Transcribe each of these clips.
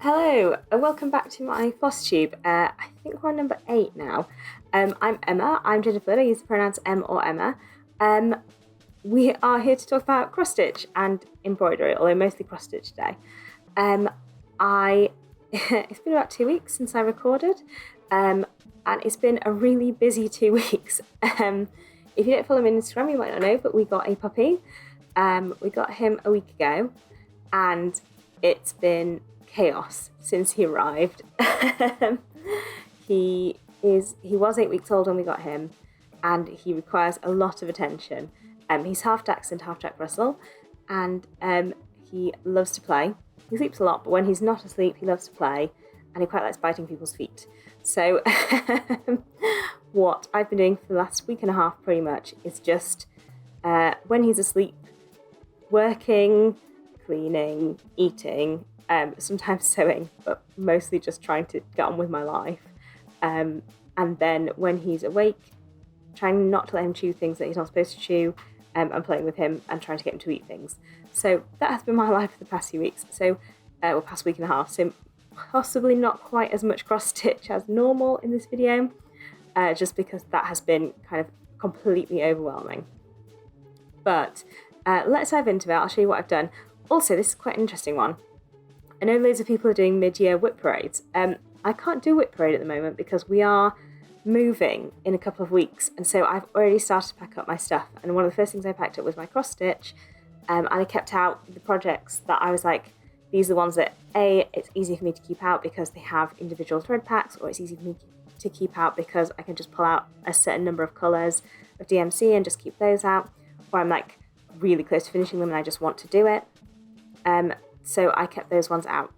Hello, and welcome back to my Flosstube. I think we're on number 8 now. I'm Emma, I'm genderfluid, I use the pronouns M or Emma. We are here to talk about cross-stitch and embroidery, although mostly cross-stitch today. It's been about 2 weeks since I recorded, and it's been a really busy 2 weeks. If you don't follow me on Instagram, you might not know, but we got a puppy. We got him a week ago, and it's been chaos since he arrived. He was 8 weeks old when we got him, and he requires a lot of attention. He's half Dachshund, half Jack Russell, and he loves to play. He sleeps a lot, but when he's not asleep, he loves to play, and he quite likes biting people's feet. So what I've been doing for the last week and a half pretty much is just when he's asleep, working, cleaning, eating, sometimes sewing, but mostly just trying to get on with my life. And then when he's awake, trying not to let him chew things that he's not supposed to chew, and playing with him and trying to get him to eat things. So that has been my life for the past few weeks. So, past week and a half. So possibly not quite as much cross-stitch as normal in this video, just because that has been kind of completely overwhelming. But let's dive into it. I'll show you what I've done. Also, this is quite an interesting one. I know loads of people are doing mid-year whip parades. I can't do whip parade at the moment because we are moving in a couple of weeks, and so I've already started to pack up my stuff, and one of the first things I packed up was my cross stitch, and I kept out the projects that I was like, these are the ones that it's easy for me to keep out because they have individual thread packs, or it's easy for me to keep out because I can just pull out a certain number of colours of DMC and just keep those out, or I'm like really close to finishing them and I just want to do it. So I kept those ones out.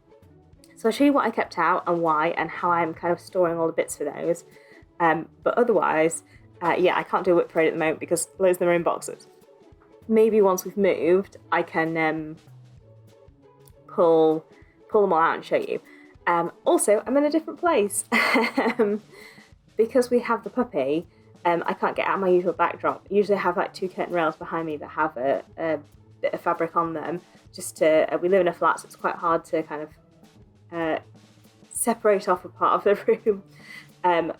So I'll show you what I kept out and why, and how I'm kind of storing all the bits for those. But otherwise, I can't do a whip parade at the moment because loads of them are in boxes. Maybe once we've moved, I can pull them all out and show you. Also, I'm in a different place. Because we have the puppy, I can't get out my usual backdrop. Usually I have like 2 curtain rails behind me that have a bit of fabric on them. We live in a flat, so it's quite hard to kind of separate off a part of the room.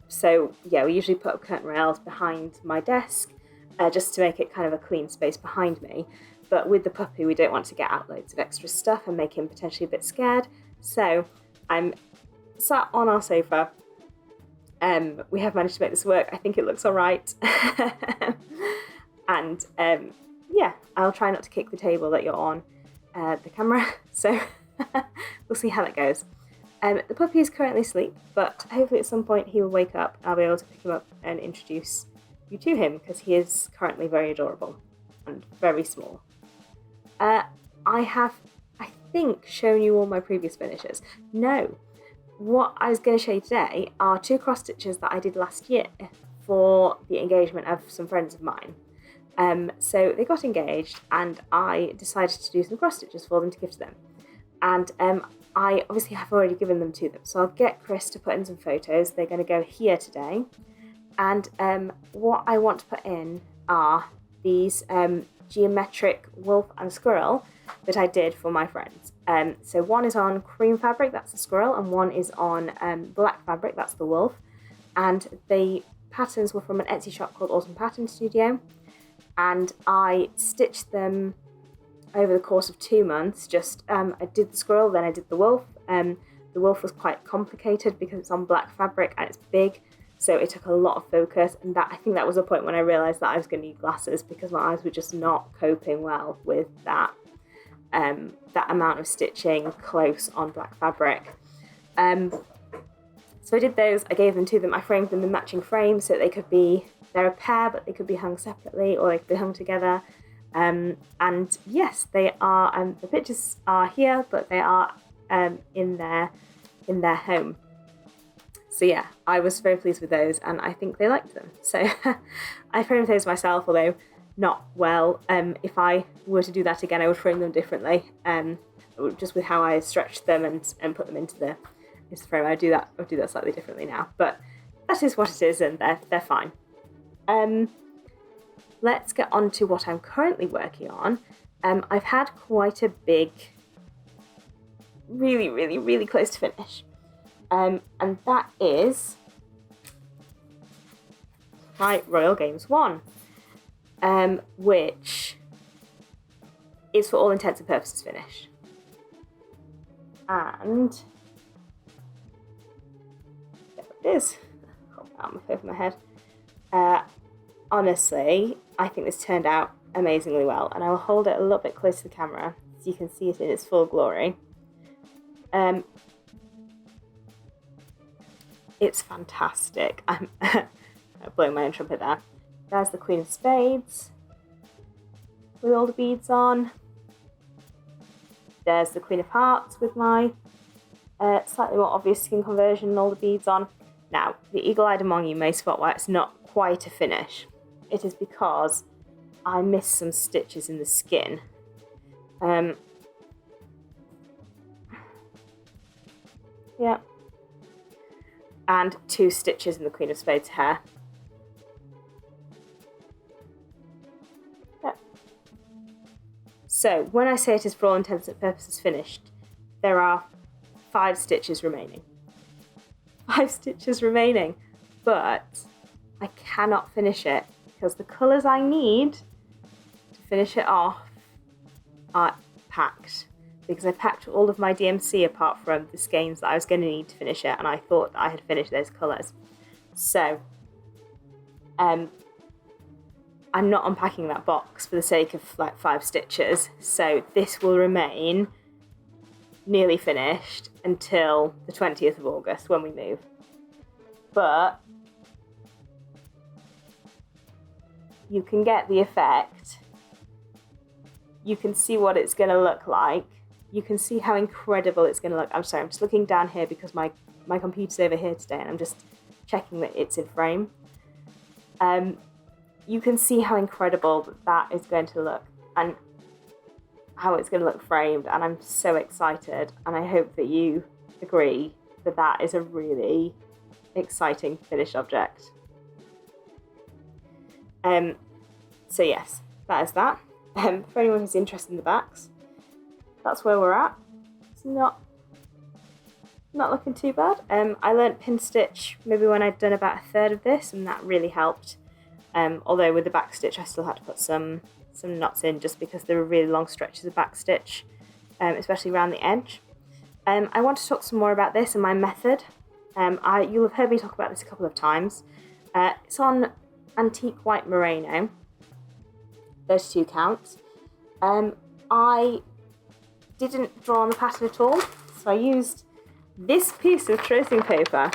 So yeah, we usually put up curtain rails behind my desk just to make it kind of a clean space behind me. But with the puppy, we don't want to get out loads of extra stuff and make him potentially a bit scared. So I'm sat on our sofa. We have managed to make this work. I think it looks all right. And I'll try not to kick the table that you're on the camera. So we'll see how that goes. The puppy is currently asleep, but hopefully at some point he will wake up and I'll be able to pick him up and introduce you to him because he is currently very adorable and very small. I have, I think, shown you all my previous finishes. No, what I was going to show you today are 2 cross stitches that I did last year for the engagement of some friends of mine. So they got engaged and I decided to do some cross stitches for them to give to them. And I obviously have already given them to them, so I'll get Chris to put in some photos. They're going to go here today. And what I want to put in are these geometric wolf and squirrel that I did for my friends. So one is on cream fabric, that's the squirrel, and one is on black fabric, that's the wolf. And the patterns were from an Etsy shop called Autumn Pattern Studio. And I stitched them over the course of 2 months. I did the squirrel, then I did the wolf. The wolf was quite complicated because it's on black fabric and it's big, so it took a lot of focus, and I think that was the point when I realised that I was going to need glasses because my eyes were just not coping well with that amount of stitching close on black fabric. So I did those, I gave them to them, I framed them in matching frames so they're a pair, but they could be hung separately or they could be hung together. And yes, they are, the pictures are here, but they are in their home. So yeah, I was very pleased with those and I think they liked them. So I framed those myself, although not well. If I were to do that again, I would frame them differently, just with how I stretched them and put them into the frame. I would do that slightly differently now, but that is what it is, and they're fine. Let's get on to what I'm currently working on. I've had quite a big really, really, really close to finish. And that is my Royal Games 1, which is for all intents and purposes finished. And there it is. Hold that over my head. Honestly, I think this turned out amazingly well, and I will hold it a little bit close to the camera so you can see it in its full glory. It's fantastic. I'm blowing my own trumpet there. There's the Queen of Spades with all the beads on. There's the Queen of Hearts with my slightly more obvious skin conversion and all the beads on. Now, the eagle-eyed among you may spot why it's not quite a finish. It is because I missed some stitches in the skin. Yeah. And 2 stitches in the Queen of Spades hair. Yeah. So, when I say it is for all intents and purposes finished, there are 5 stitches remaining. 5 stitches remaining, but I cannot finish it because the colours I need to finish it off are packed. Because I packed all of my DMC apart from the skeins that I was going to need to finish it, and I thought I had finished those colours. So, I'm not unpacking that box for the sake of like 5 stitches, so this will remain nearly finished until the 20th of August when we move. But you can get the effect. You can see what it's going to look like. You can see how incredible it's going to look. I'm sorry, I'm just looking down here because my computer's over here today and I'm just checking that it's in frame. You can see how incredible that is going to look and how it's going to look framed, and I'm so excited, and I hope that you agree that that is a really exciting finished object. So yes, that is that. For anyone who's interested in the backs, that's where we're at. It's not looking too bad. I learnt pin stitch maybe when I'd done about a third of this, and that really helped. Although with the back stitch I still had to put some knots in just because there were really long stretches of back stitch, especially around the edge. I want to talk some more about this and my method. You'll have heard me talk about this a couple of times. It's on antique white merino. Those 2 counts. I didn't draw on the pattern at all, so I used this piece of tracing paper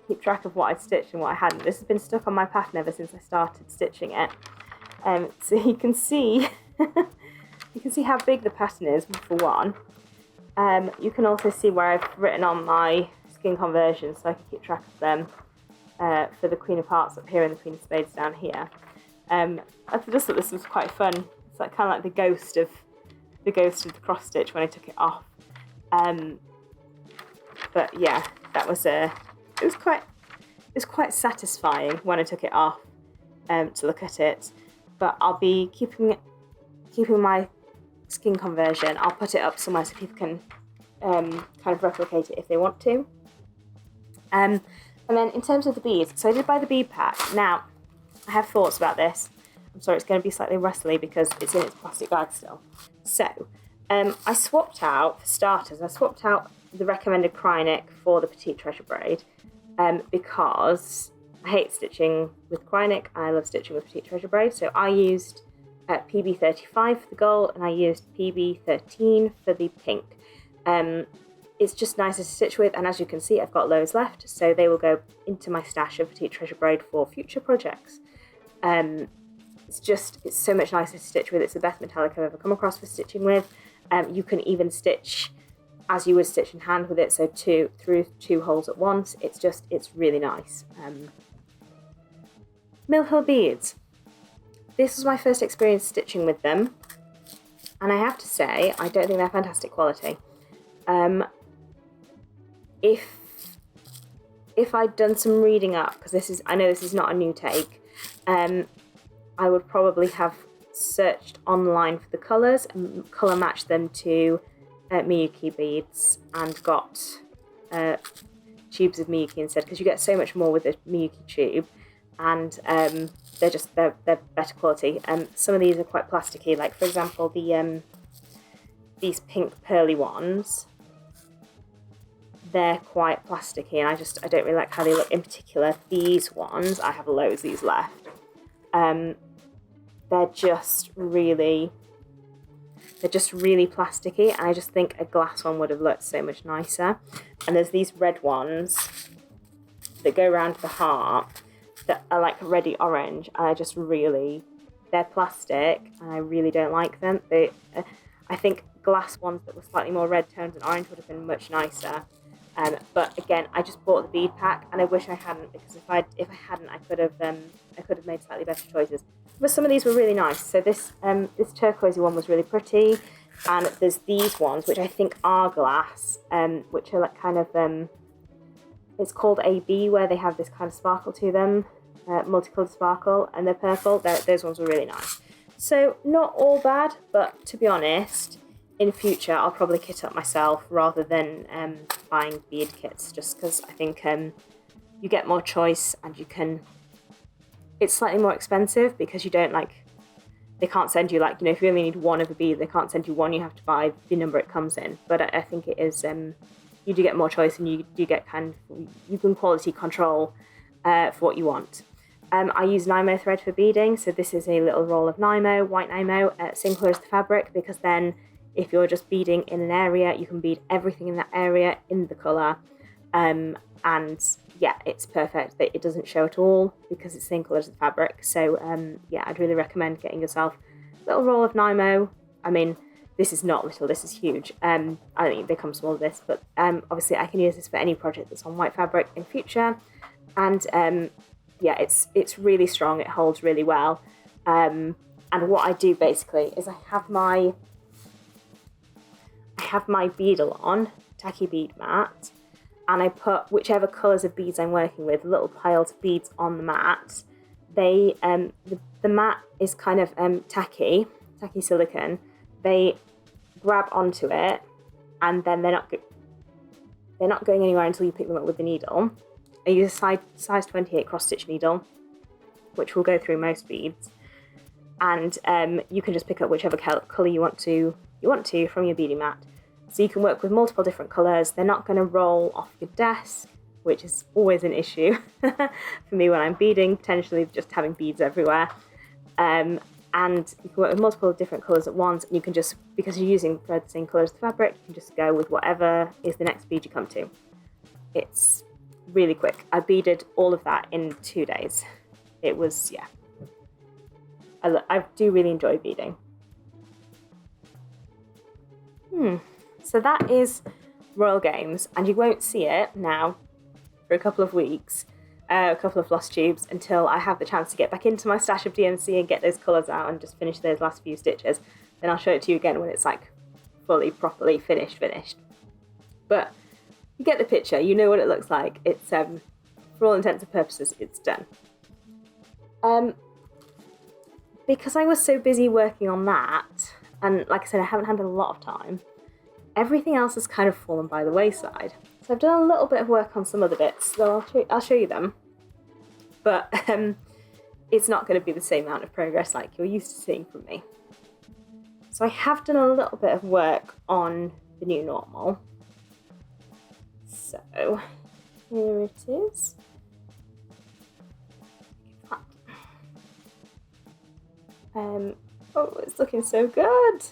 to keep track of what I'd stitched and what I hadn't. This has been stuck on my pattern ever since I started stitching it. So you can see how big the pattern is, for one. You can also see where I've written on my skin conversions, so I can keep track of them for the Queen of Hearts up here and the Queen of Spades down here. I just thought this was quite fun. It's like kind of like the ghost of the cross stitch when I took it off. But yeah, that was it was quite satisfying when I took it off to look at it. But I'll be keeping my skin conversion. I'll put it up somewhere so people can kind of replicate it if they want to. And then in terms of the beads, so I did buy the bead pack. Now, I have thoughts about this. I'm sorry, it's going to be slightly rustly because it's in its plastic bag still. So, I swapped out, for starters, the recommended Krynic for the Petite Treasure braid because I hate stitching with Krynic and I love stitching with Petite Treasure braid. So I used PB35 for the gold and I used PB13 for the pink. It's just nicer to stitch with, and as you can see, I've got loads left, so they will go into my stash of Petite Treasure braid for future projects. It's so much nicer to stitch with. It's the best metallic I've ever come across for stitching with. You can even stitch as you would stitch in hand with it, so through 2 holes at once. It's really nice. Mill Hill beads. This was my first experience stitching with them, and I have to say, I don't think they're fantastic quality. If I'd done some reading up, because I know this is not a new take, I would probably have searched online for the colours and colour matched them to Miyuki beads and got tubes of Miyuki instead, because you get so much more with the Miyuki tube, and they're better quality. Some of these are quite plasticky, like for example these pink pearly ones. They're quite plasticky, and I don't really like how they look. In particular, these ones, I have loads of these left. They're just really plasticky, and I just think a glass one would have looked so much nicer. And there's these red ones that go around the heart that are like reddy orange, and they're plastic, and I really don't like them. I think glass ones that were slightly more red tones and orange would have been much nicer. But again, I just bought the bead pack, and I wish I hadn't, because if I hadn't, I could have made slightly better choices. But some of these were really nice. So this turquoisey one was really pretty, and there's these ones which I think are glass, which are like kind of it's called AB, where they have this kind of sparkle to them, multicolored sparkle, and they're purple. Those ones were really nice. So not all bad, but to be honest, in future I'll probably kit up myself rather than buying bead kits, just because I think you get more choice, and it's slightly more expensive because you don't they can't send you if you only need one of a bead, they can't send you one, you have to buy the number it comes in. But I think it is you do get more choice, and you do get you can quality control for what you want. I use Nymo thread for beading, so this is a little roll of Nymo, white Nymo, same colour as the fabric, because then if you're just beading in an area, you can bead everything in that area in the colour. And yeah, it's perfect. It doesn't show at all because it's the same colour as the fabric. So yeah, I'd really recommend getting yourself a little roll of Nymo. I mean, this is not little, this is huge. I don't think they come small with this, but obviously I can use this for any project that's on white fabric in future. And yeah, it's really strong, it holds really well. And what I do basically is I have my beadle on, tacky bead mat, and I put whichever colours of beads I'm working with, little piles of beads on the mat. The mat is kind of tacky silicone. They grab onto it, and then they're not going anywhere until you pick them up with the needle. I use a size 28 cross-stitch needle, which will go through most beads, and you can just pick up whichever colour you want to from your beading mat. So you can work with multiple different colours. They're not going to roll off your desk, which is always an issue for me when I'm beading, potentially just having beads everywhere. And you can work with multiple different colours at once, and you can just, because you're using the same colour as the fabric, you can just go with whatever is the next bead you come to. It's really quick. I beaded all of that in 2 days. It was, yeah. I do really enjoy beading. So that is Royal Games, and you won't see it now for a couple of weeks, a couple of Flosstubes, until I have the chance to get back into my stash of DMC and get those colours out and just finish those last few stitches. Then I'll show it to you again when it's like fully, properly finished. But you get the picture, you know what it looks like. It's, for all intents and purposes, it's done. Because I was so busy working on that, and like I said, I haven't had a lot of time, everything else has kind of fallen by the wayside. So I've done a little bit of work on some other bits, so I'll show you them. But it's not going to be the same amount of progress like you're used to seeing from me. So I have done a little bit of work on the new normal. So here it is. Oh, it's looking so good.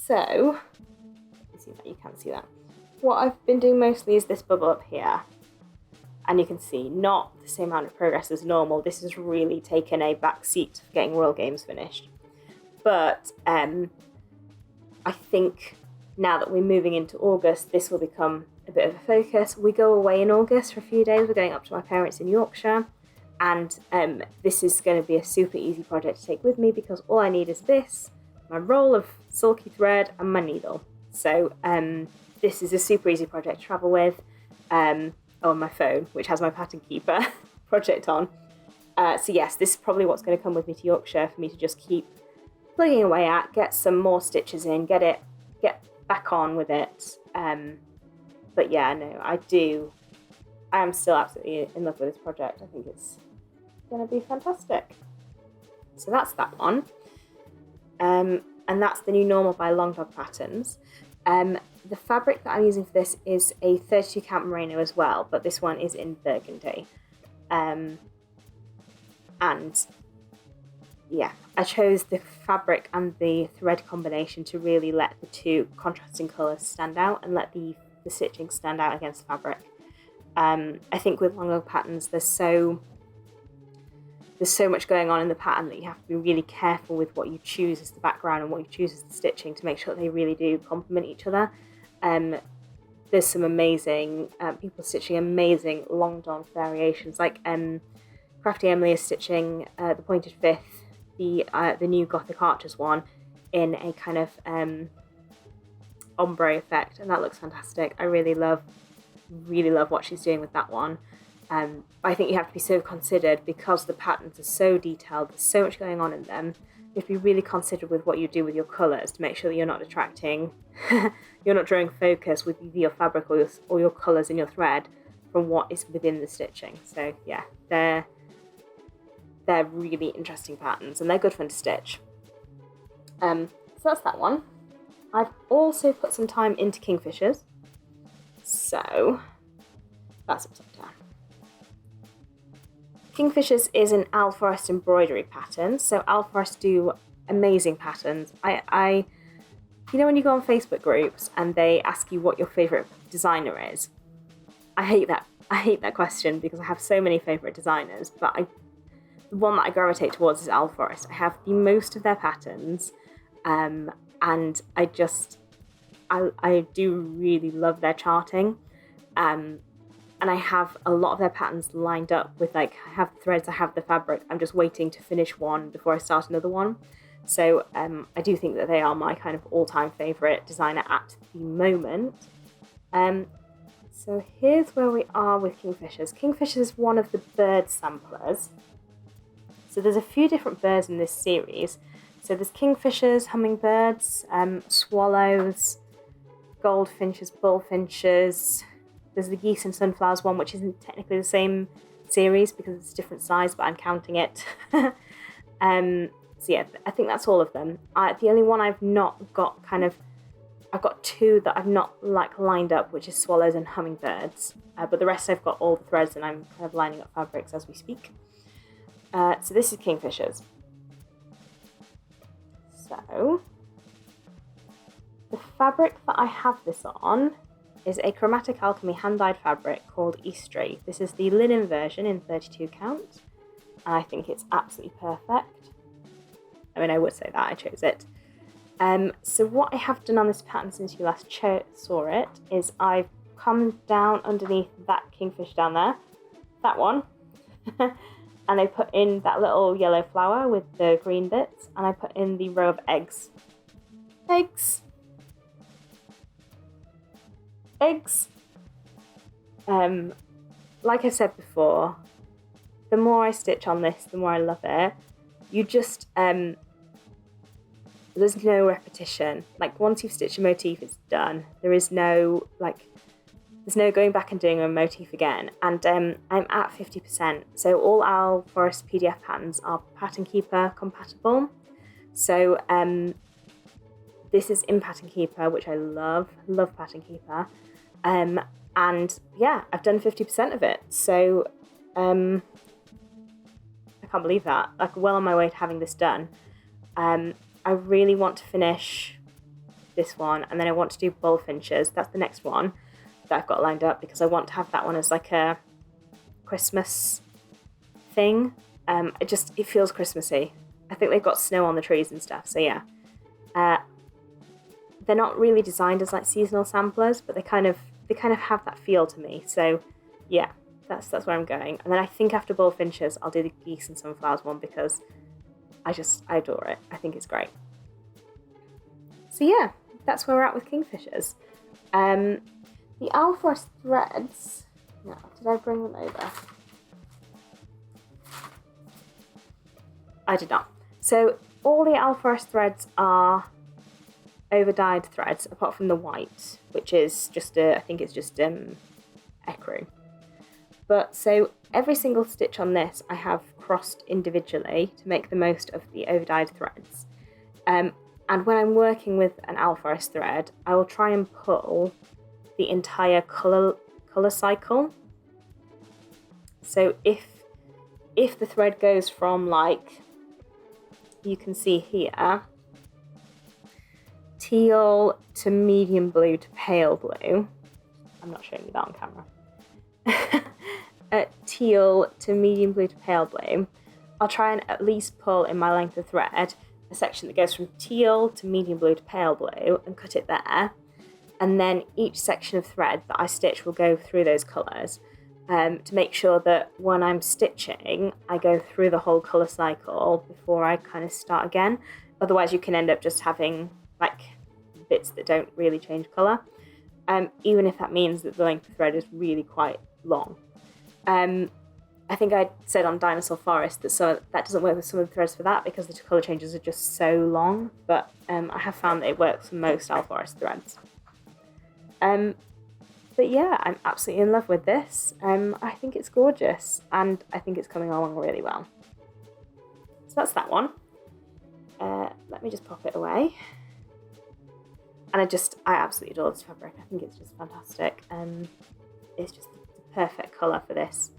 So you can't see that. What I've been doing mostly is this bubble up here, and you can see not the same amount of progress as normal. This has really taken a back seat for getting Royal Games finished. But I think now that we're moving into August, this will become a bit of a focus. We go away in August for a few days. We're going up to my parents in Yorkshire, and this is going to be a super easy project to take with me, because all I need is this, my roll of sulky thread, and my needle. So this is a super easy project to travel with, on my phone, which has my pattern keeper project on. So yes, this is probably what's going to come with me to Yorkshire for me to just keep plugging away at, get some more stitches in, get back on with it. But yeah, no, I am still absolutely in love with this project. I think it's going to be fantastic. So that's that one. And that's the new normal by Longdog Patterns. The fabric that I'm using for this is a 32 count merino as well, but this one is in burgundy. And yeah, I chose the fabric and the thread combination to really let the two contrasting colours stand out and let the stitching stand out against the fabric. I think with Longdog Patterns, there's so much going on in the pattern that you have to be really careful with what you choose as the background and what you choose as the stitching to make sure they really do complement each other. There's some amazing people stitching amazing Longdog variations, like Crafty Emily is stitching the pointed fifth, the new Gothic Archers one, in a kind of ombre effect, and that looks fantastic. I really love what she's doing with that one. I think you have to be so considered because the patterns are so detailed, there's so much going on in them. You have to be really considered with what you do with your colours to make sure that you're not detracting, you're not drawing focus with either your fabric or your colours in your thread from what is within the stitching. So yeah, they're really interesting patterns and they're good fun to stitch. So that's that one. I've also put some time into Kingfishers. So that's upside down. Kingfishers is an Owl Forest embroidery pattern. So Owl Forest do amazing patterns. I you know when you go on Facebook groups and they ask you what your favourite designer is? I hate that question because I have so many favourite designers, but the one that I gravitate towards is Owl Forest. I have the most of their patterns, and I do really love their charting. And I have a lot of their patterns lined up with, like, I have the threads, I have the fabric, I'm just waiting to finish one before I start another one. So I do think that they are my kind of all-time favourite designer at the moment. So here's where we are with Kingfishers. Kingfishers is one of the bird samplers. So there's a few different birds in this series. So there's Kingfishers, hummingbirds, swallows, goldfinches, bullfinches. There's the geese and sunflowers one, which isn't technically the same series because it's a different size, but I'm counting it. So yeah, I think that's all of them. The only one I've not got I've got two that I've not lined up, which is swallows and hummingbirds. But the rest I've got all the threads and I'm kind of lining up fabrics as we speak. So this is Kingfishers. So the fabric that I have this on is a Chromatic Alchemy hand-dyed fabric called Eastery. This is the linen version in 32 count, and I think it's absolutely perfect. I mean, I would say that, I chose it. So what I have done on this pattern since you last saw it is I've come down underneath that kingfish down there, that one, and I put in that little yellow flower with the green bits, and I put in the row of eggs. Eggs! Like I said before, the more I stitch on this, the more I love it. You just, there's no repetition. Like, once you've stitched a motif, it's done. There is no, there's no going back and doing a motif again. And I'm at 50%. So all Owl Forest PDF patterns are Pattern Keeper compatible. So this is in Pattern Keeper, which I love Pattern Keeper. And yeah, I've done 50% of it. So I can't believe that. Like, well on my way to having this done. I really want to finish this one, and then I want to do Bullfinches. That's the next one that I've got lined up because I want to have that one as like a Christmas thing. It feels Christmassy. I think they've got snow on the trees and stuff, so yeah. They're not really designed as like seasonal samplers, but they kind of have that feel to me. So yeah, that's where I'm going. And then I think after Bullfinches, I'll do the Geese and Sunflowers one because I adore it. I think it's great. So yeah, that's where we're at with Kingfishers. The Owl Forest threads. No, did I bring them over? I did not. So all the alforest threads are over-dyed threads, apart from the white, which is just I think it's just ecru. But so every single stitch on this I have crossed individually to make the most of the over-dyed threads. And when I'm working with an alforest thread, I will try and pull the entire colour cycle. So if the thread goes from, like, you can see here, teal to medium blue to pale blue. I'm not showing you that on camera. Teal to medium blue to pale blue. I'll try and at least pull in my length of thread a section that goes from teal to medium blue to pale blue and cut it there. And then each section of thread that I stitch will go through those colours to make sure that when I'm stitching, I go through the whole colour cycle before I kind of start again. Otherwise, you can end up just having like bits that don't really change colour, even if that means that the length of thread is really quite long. I think I said on Dinosaur Forest that that doesn't work with some of the threads for that because the colour changes are just so long, but I have found that it works for most alforest threads. But yeah, I'm absolutely in love with this. I think it's gorgeous, and I think it's coming along really well. So that's that one. Let me just pop it away. And I absolutely adore this fabric. I think it's just fantastic. It's just the perfect colour for this.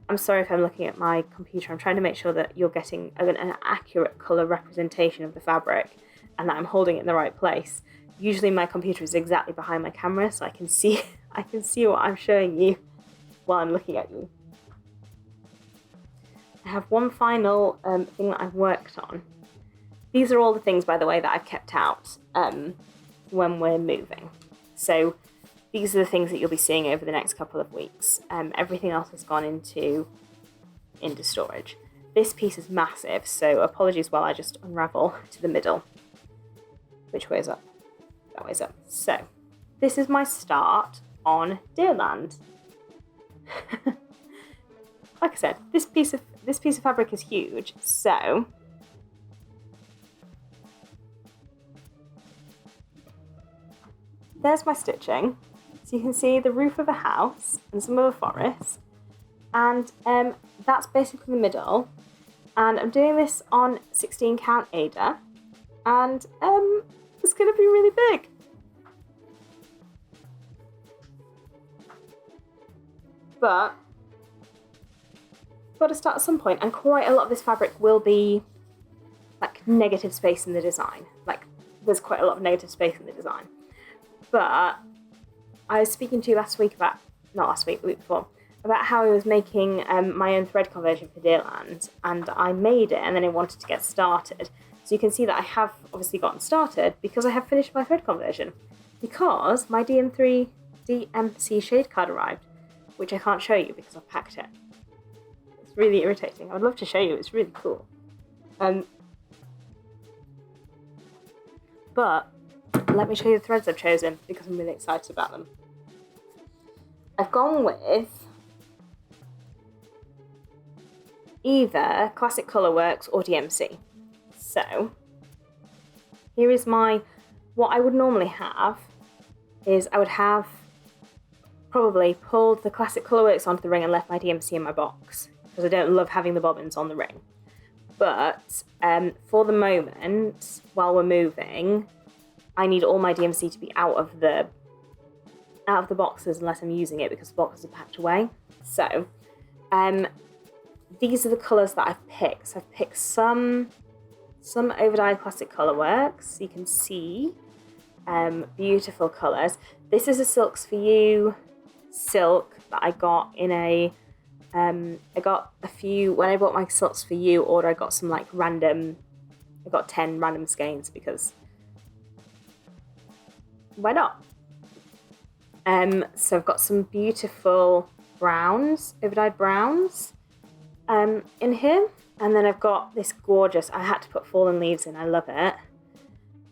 I'm sorry if I'm looking at my computer. I'm trying to make sure that you're getting an accurate colour representation of the fabric and that I'm holding it in the right place. Usually my computer is exactly behind my camera, so I can see what I'm showing you while I'm looking at you. I have one final thing that I've worked on. These are all the things, by the way, that I've kept out when we're moving. So these are the things that you'll be seeing over the next couple of weeks. Everything else has gone into storage. This piece is massive, so apologies while I just unravel to the middle. Which way is up? That way's up. So this is my start on Deerland. Like I said, this piece of fabric is huge, so there's my stitching. So you can see the roof of a house and some of a forest, and that's basically the middle. And I'm doing this on 16 count Ada, and it's going to be really big. But got to start at some point, and quite a lot of this fabric will be like negative space in the design. Like there's quite a lot of negative space in the design. But I was speaking to you the week before, about how I was making my own thread conversion for Deerland, and I made it and then I wanted to get started. So you can see that I have obviously gotten started because I have finished my thread conversion, because my DMC shade card arrived, which I can't show you because I've packed it. It's really irritating. I would love to show you, it's really cool. But let me show you the threads I've chosen because I'm really excited about them. I've gone with either Classic Colourworks or DMC. So here is what I would normally have is I would have probably pulled the Classic Colourworks onto the ring and left my DMC in my box because I don't love having the bobbins on the ring. But for the moment, while we're moving, I need all my DMC to be out of the boxes unless I'm using it because the boxes are packed away. So these are the colours that I've picked. So I've picked some overdyed Classic Colourworks. You can see beautiful colours. This is a Silks For You silk that I got in I got a few, when I bought my Silks For You order, I got some I got 10 random skeins because why not? So I've got some beautiful browns, overdyed browns in here. And then I've got this gorgeous, I had to put Fallen Leaves in, I love it.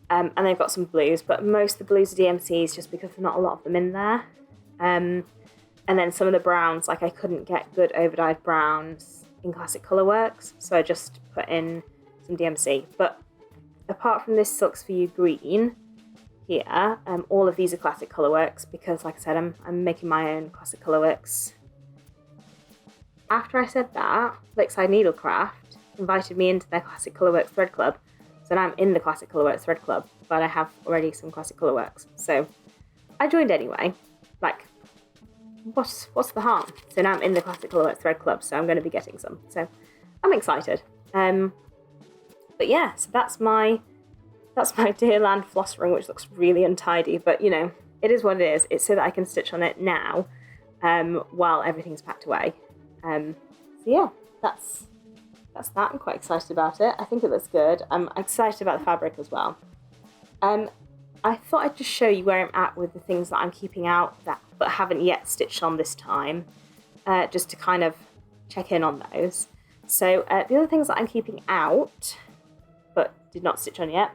And then I've got some blues, but most of the blues are DMCs just because there's not a lot of them in there. And then some of the browns, like I couldn't get good overdyed browns in Classic Colourworks, so I just put in some DMC. But apart from this Silks for You green here, all of these are classic colourworks because, like I said, I'm making my own classic colourworks. After I said that, Lakeside Needlecraft invited me into their Classic Colourworks Thread Club. So now I'm in the Classic Colourworks Thread Club, but I have already some Classic Colourworks. So I joined anyway. Like, what's the harm? So now I'm in the Classic Colourworks Thread Club, so I'm going to be getting some. So I'm excited. But yeah, so that's my Deerland floss ring, which looks really untidy, but you know, it is what it is. It's so that I can stitch on it now, while everything's packed away. So yeah, that's that. I'm quite excited about it. I think it looks good. I'm excited about the fabric as well. I thought I'd just show you where I'm at with the things that I'm keeping out but haven't yet stitched on this time, just to kind of check in on those. So the other things that I'm keeping out, but did not stitch on yet,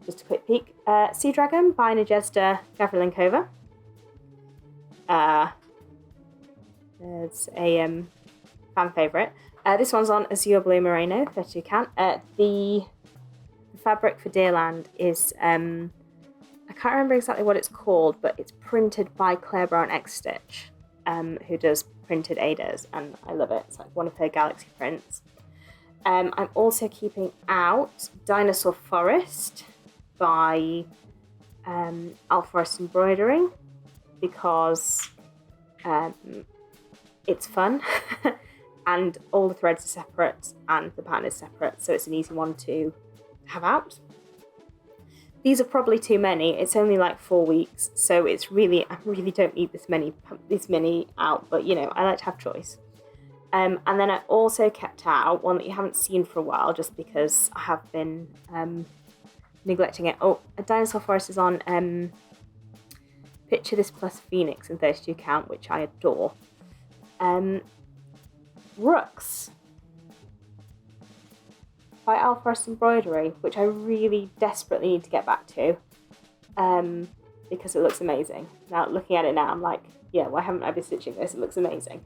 just a quick peek. Sea Dragon by Nadezdha Gavrilenkova. It's a fan favourite. This one's on Azure Blue Merino, 32 count. The fabric for Deerland is, I can't remember exactly what it's called, but it's printed by Claire Brown X Stitch, who does printed Adas, and I love it. It's like one of her Galaxy prints. I'm also keeping out Dinosaur Forest by Forest Embroidery because it's fun and all the threads are separate and the pattern is separate, so it's an easy one to have out. These are probably too many. It's only like 4 weeks, so I really don't need this many out, but you know, I like to have choice. And then I also kept out one that you haven't seen for a while, just because I have been neglecting it. Oh, a Dinosaur Forest is on Picture This Plus Phoenix in 32 count, which I adore. Rooks by Forest Embroidery, which I really desperately need to get back to, because it looks amazing. Now, looking at it now, I'm like, yeah, why haven't I been stitching this? It looks amazing.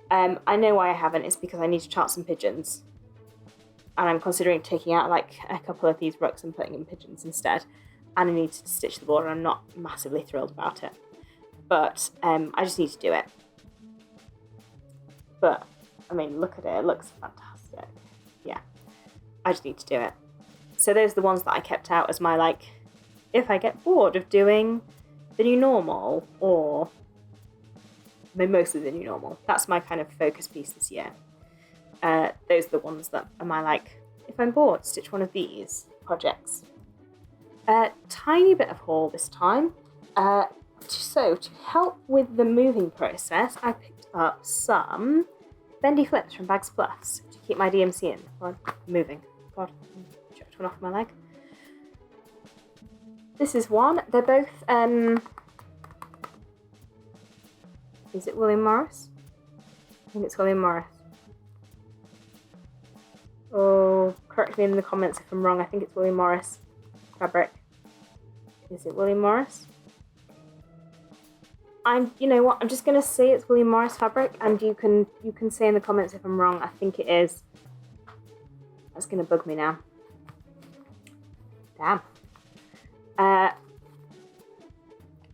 I know why I haven't. It's because I need to chart some pigeons. And I'm considering taking out like a couple of these rooks and putting in pigeons instead. And I need to stitch the border. I'm not massively thrilled about it. But I just need to do it. But, I mean, look at it. It looks fantastic. Yeah. I just need to do it. So those are the ones that I kept out as my, like, if I get bored of doing the new normal, or mostly the new normal. That's my kind of focus piece this year. Those are the ones that are my, like, if I'm bored, stitch one of these projects. Tiny bit of haul this time. So to help with the moving process, I picked up some bendy flips from Bags Plus to keep my DMC in while moving. God, I jerked one off my leg. This is one. They're both, is it William Morris? I think it's William Morris. Oh, correct me in the comments if I'm wrong. I think it's William Morris fabric. Is it William Morris? You know what? I'm just gonna say it's William Morris fabric, and you can say in the comments if I'm wrong. I think it is. That's gonna bug me now. Damn.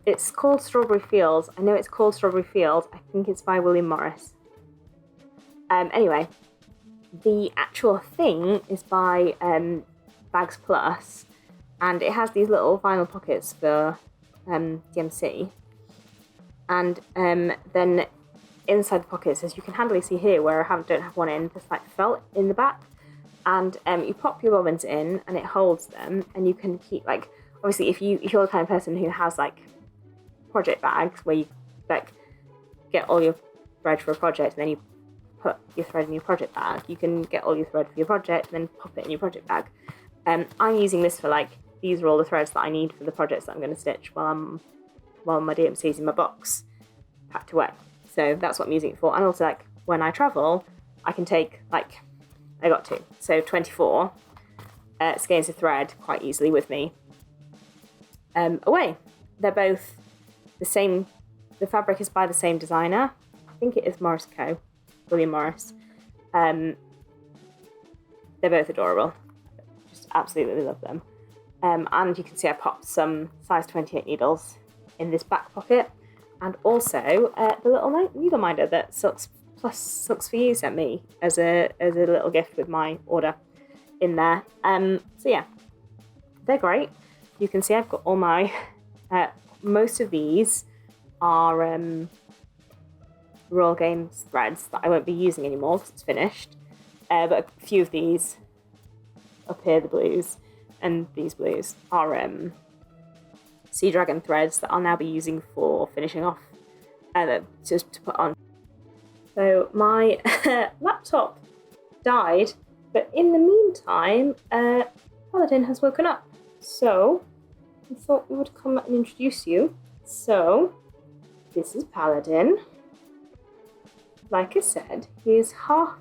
It's called Strawberry Fields. I know it's called Strawberry Fields. I think it's by William Morris. Anyway, the actual thing is by Bags Plus, and it has these little vinyl pockets for DMC. And then inside the pockets, as you can handily see here, where I don't have one in, there's like felt in the back. And you pop your bobbins in, and it holds them, and you can keep, like, obviously if you're the kind of person who has like project bags where you like get all your thread for a project and then you put your thread in your project bag, you can get all your thread for your project and then pop it in your project bag. I'm using this for, like, these are all the threads that I need for the projects that I'm going to stitch while my DMC's in my box packed away. So that's what I'm using it for. And also, like, when I travel, I can take, like, I got 2, so 24 skeins of thread quite easily with me away. They're both the same. The fabric is by the same designer. I think it is Morris Co. William Morris. They're both adorable. just absolutely love them. And you can see I popped some size 28 needles in this back pocket, and also the little needle minder that Socks for You sent me as a little gift with my order in there. So yeah, they're great. You can see I've got all my most of these are Royal Games threads that I won't be using anymore because it's finished. But a few of these up here, the blues, and these blues are Sea Dragon threads that I'll now be using for finishing off, just to put on. So my laptop died, but in the meantime, Paladin has woken up. So I thought we would come and introduce you. So this is Paladin. Like I said, he is half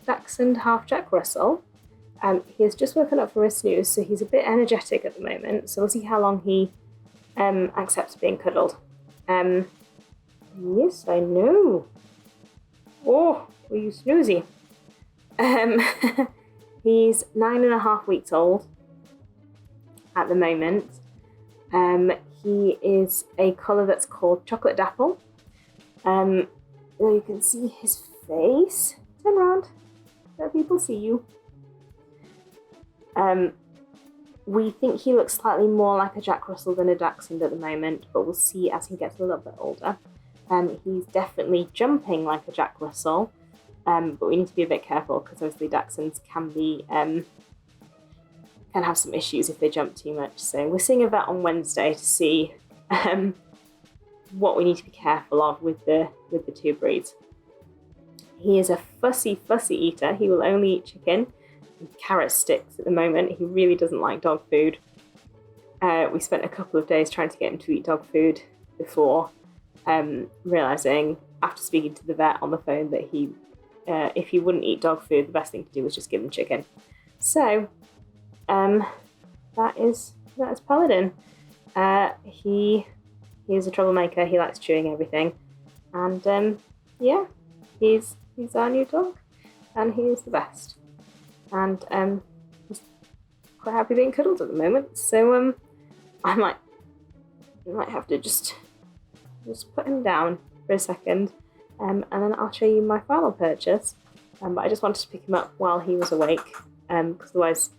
Dachshund, half Jack Russell. He has just woken up from a snooze, so he's a bit energetic at the moment. So we'll see how long he accepts being cuddled. Yes, I know. Oh, were you snoozy? He's 9.5 weeks old at the moment. He is a colour that's called Chocolate Dapple. There you can see his face. Turn around, let people see you. We think he looks slightly more like a Jack Russell than a Dachshund at the moment, but we'll see as he gets a little bit older. He's definitely jumping like a Jack Russell, but we need to be a bit careful because obviously Dachshunds can have some issues if they jump too much. So we're seeing a vet on Wednesday to see what we need to be careful of with the two breeds. He is a fussy eater. He will only eat chicken and carrot sticks at the moment. He really doesn't like dog food. We spent a couple of days trying to get him to eat dog food before realising after speaking to the vet on the phone that if he wouldn't eat dog food, the best thing to do was just give him chicken. So that is Paladin. He is a troublemaker. He likes chewing everything, and yeah, he's our new dog, and he is the best. And he's quite happy being cuddled at the moment. So I might have to just put him down for a second, and then I'll show you my final purchase. But I just wanted to pick him up while he was awake, because otherwise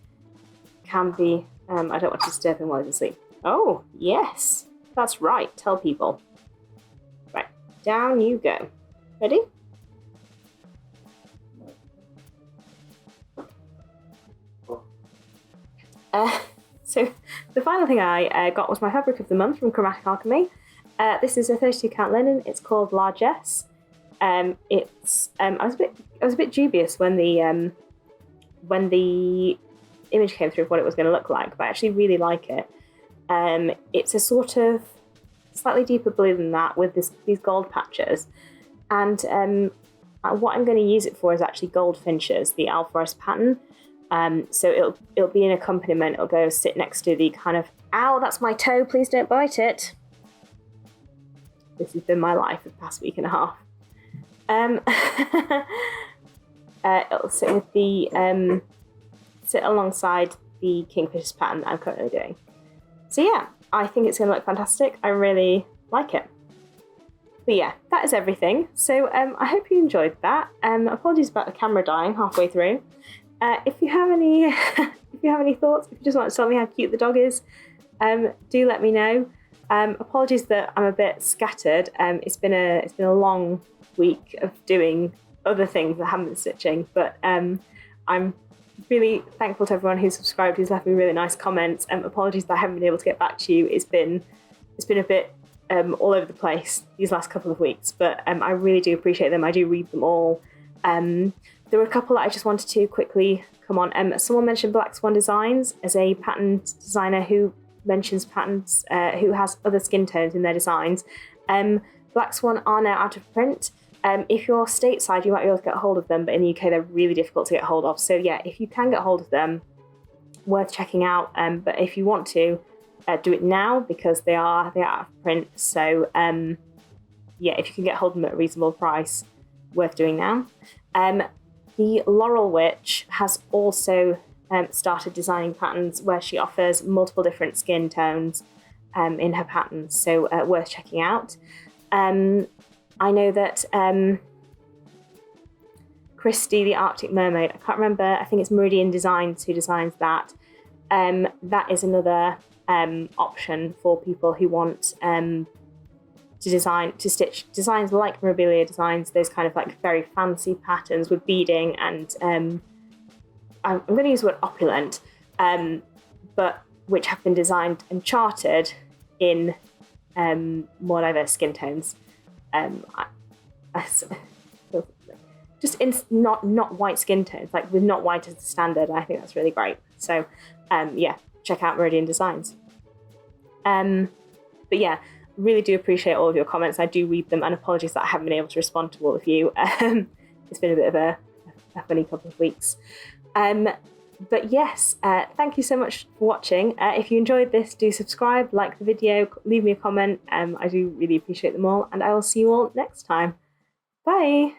can be. I don't want to disturb him while he's asleep. Oh yes, that's right. Tell people. Right, down you go. Ready? So the final thing I got was my fabric of the month from Chromatic Alchemy. This is a 32 count linen. It's called Largesse. I was a bit dubious when the image came through of what it was going to look like, but I actually really like it. It's a sort of slightly deeper blue than that with these gold patches, and what I'm going to use it for is actually Goldfinches, the Alforest pattern. So it'll be an accompaniment. It'll go sit next to the kind of, ow, that's my toe, please don't bite it. This has been my life for the past week and a half. It'll sit with the sit alongside the Kingfishers pattern that I'm currently doing. So yeah, I think it's going to look fantastic. I really like it. But yeah, that is everything. So I hope you enjoyed that. Apologies about the camera dying halfway through. If you have any thoughts, if you just want to tell me how cute the dog is, do let me know. Apologies that I'm a bit scattered. It's been a long week of doing other things that haven't been stitching, but I'm really thankful to everyone who's subscribed, who's left me really nice comments. Apologies that I haven't been able to get back to you. It's been a bit all over the place these last couple of weeks, but I really do appreciate them. I do read them all. There were a couple that I just wanted to quickly come on. Someone mentioned Black Swan Designs as a pattern designer who mentions patterns, who has other skin tones in their designs. Black Swan are now out of print. If you're stateside, you might be able to get hold of them, but in the UK, they're really difficult to get hold of. So yeah, if you can get hold of them, worth checking out. But if you want to, do it now because they are out of print. So yeah, if you can get hold of them at a reasonable price, worth doing now. The Laurel Witch has also started designing patterns where she offers multiple different skin tones in her patterns, so worth checking out. I know that Christy the Arctic Mermaid, I can't remember, I think it's Meridian Designs who designs that. That is another option for people who want to stitch designs like Mirabilia designs, those kind of like very fancy patterns with beading and I'm going to use the word opulent, but which have been designed and charted in more diverse skin tones. Just in not white skin tones, like with not white as the standard. I think that's really great. So yeah, check out Meridian Designs. But yeah, really do appreciate all of your comments. I do read them, and apologies that I haven't been able to respond to all of you. It's been a bit of a funny couple of weeks. But yes, thank you so much for watching. If you enjoyed this, do subscribe, like the video, leave me a comment. I do really appreciate them all, and I will see you all next time. Bye!